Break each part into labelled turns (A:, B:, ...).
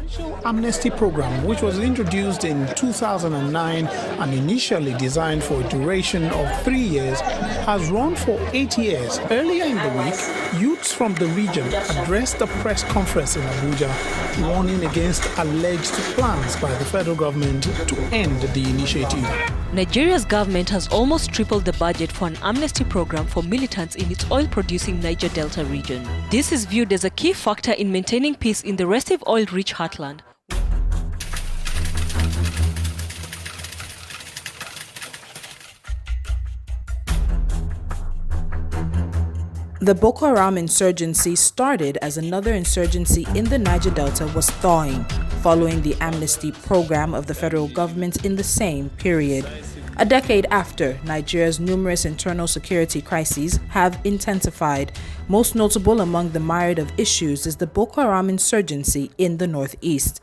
A: Financial amnesty program, which was introduced in 2009 and initially designed for a duration of 3 years, has run for 8 years. Earlier in the week, youths from the region addressed a press conference in Abuja, warning against alleged plans by the federal government to end the initiative.
B: Nigeria's government has almost tripled the budget for an amnesty program for militants in its oil-producing Niger Delta region. This is viewed as a key factor in maintaining peace in the restive oil-rich heartland.
C: The Boko Haram insurgency started as another insurgency in the Niger Delta was thawing, following the amnesty program of the federal government in the same period. A decade after, Nigeria's numerous internal security crises have intensified. Most notable among the myriad of issues is the Boko Haram insurgency in the northeast.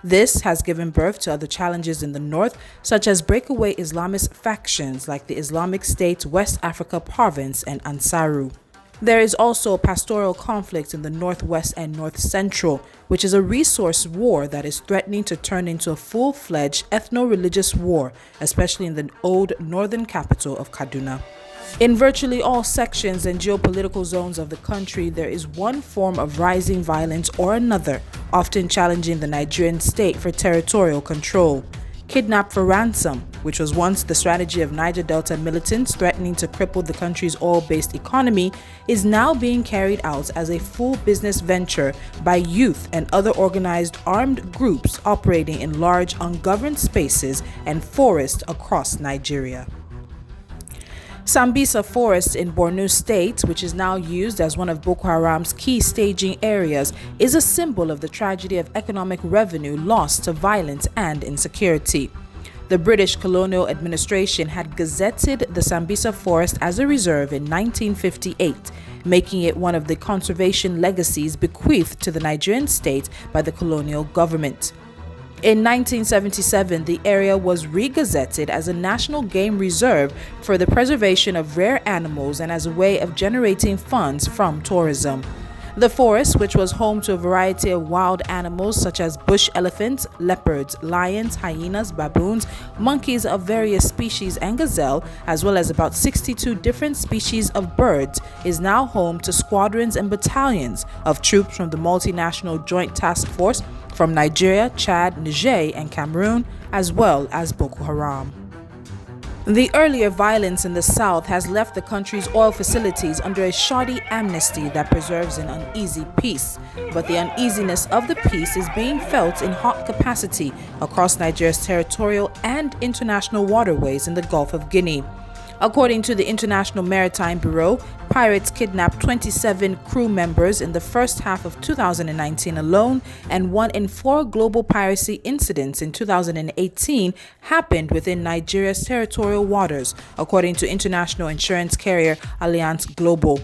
C: This has given birth to other challenges in the north, such as breakaway Islamist factions like the Islamic State West Africa Province and Ansaru. There is also a pastoral conflict in the northwest and north central, which is a resource war that is threatening to turn into a full-fledged ethno-religious war, especially in the old northern capital of Kaduna. In virtually all sections and geopolitical zones of the country, there is one form of rising violence or another, often challenging the Nigerian state for territorial control. Kidnap for ransom, which was once the strategy of Niger Delta militants threatening to cripple the country's oil-based economy, is now being carried out as a full business venture by youth and other organized armed groups operating in large ungoverned spaces and forests across Nigeria. Sambisa Forest in Borno State, which is now used as one of Boko Haram's key staging areas, is a symbol of the tragedy of economic revenue lost to violence and insecurity. The British colonial administration had gazetted the Sambisa Forest as a reserve in 1958, making it one of the conservation legacies bequeathed to the Nigerian state by the colonial government. In 1977, the area was re-gazetted as a national game reserve for the preservation of rare animals and as a way of generating funds from tourism. The forest, which was home to a variety of wild animals such as bush elephants, leopards, lions, hyenas, baboons, monkeys of various species, and gazelle, as well as about 62 different species of birds, is now home to squadrons and battalions of troops from the multinational Joint Task Force from Nigeria, Chad, Niger, and Cameroon, as well as Boko Haram. The earlier violence in the south has left the country's oil facilities under a shoddy amnesty that preserves an uneasy peace. But the uneasiness of the peace is being felt in hot capacity across Nigeria's territorial and international waterways in the Gulf of Guinea. According to the International Maritime Bureau, pirates kidnapped 27 crew members in the first half of 2019 alone, and 1 in 4 global piracy incidents in 2018 happened within Nigeria's territorial waters, according to international insurance carrier Allianz Global.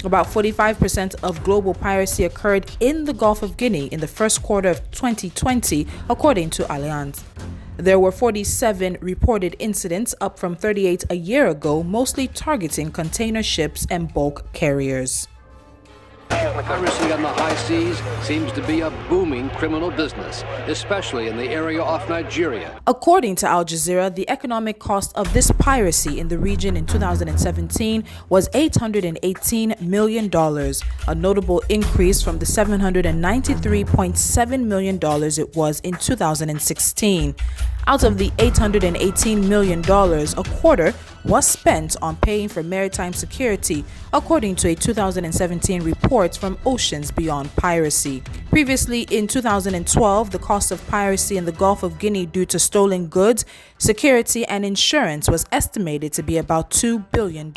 C: About 45% of global piracy occurred in the Gulf of Guinea in the first quarter of 2020, according to Allianz. There were 47 reported incidents, up from 38 a year ago, mostly targeting container ships and bulk carriers.
D: Piracy on the high seas seems to be a booming criminal business, especially in the area off Nigeria.
C: According to Al Jazeera, the economic cost of this piracy in the region in 2017 was $818 million, a notable increase from the $793.7 million it was in 2016. Out of the $818 million, a quarter was spent on paying for maritime security, according to a 2017 report from Oceans Beyond Piracy. Previously, in 2012, the cost of piracy in the Gulf of Guinea due to stolen goods, security, and insurance was estimated to be about $2 billion.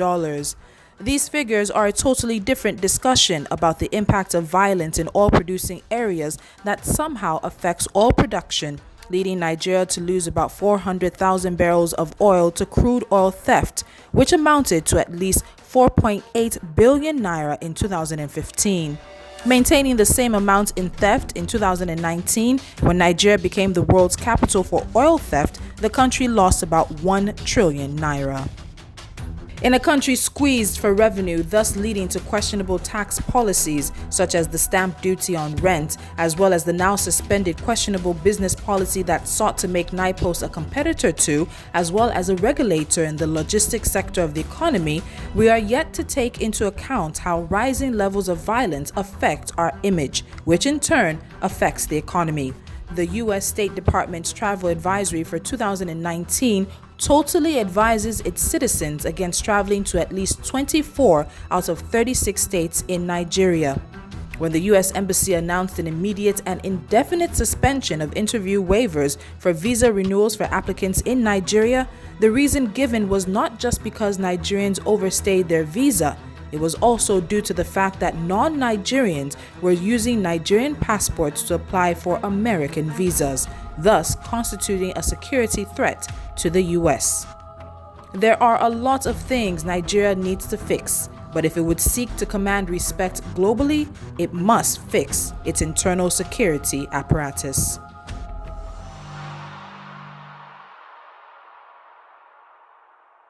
C: These figures are a totally different discussion about the impact of violence in oil-producing areas that somehow affects oil production, leading Nigeria to lose about 400,000 barrels of oil to crude oil theft, which amounted to at least 4.8 billion naira in 2015. Maintaining the same amount in theft in 2019, when Nigeria became the world's capital for oil theft, the country lost about 1 trillion naira. In a country squeezed for revenue, thus leading to questionable tax policies such as the stamp duty on rent, as well as the now suspended questionable business policy that sought to make NIPOS a competitor to, as well as a regulator in the logistics sector of the economy, we are yet to take into account how rising levels of violence affect our image, which in turn affects the economy. The U.S. State Department's travel advisory for 2019 totally advises its citizens against traveling to at least 24 out of 36 states in Nigeria. When the U.S. Embassy announced an immediate and indefinite suspension of interview waivers for visa renewals for applicants in Nigeria, the reason given was not just because Nigerians overstayed their visa. It was also due to the fact that non-Nigerians were using Nigerian passports to apply for American visas, thus constituting a security threat to the U.S. There are a lot of things Nigeria needs to fix, but if it would seek to command respect globally, it must fix its internal security apparatus.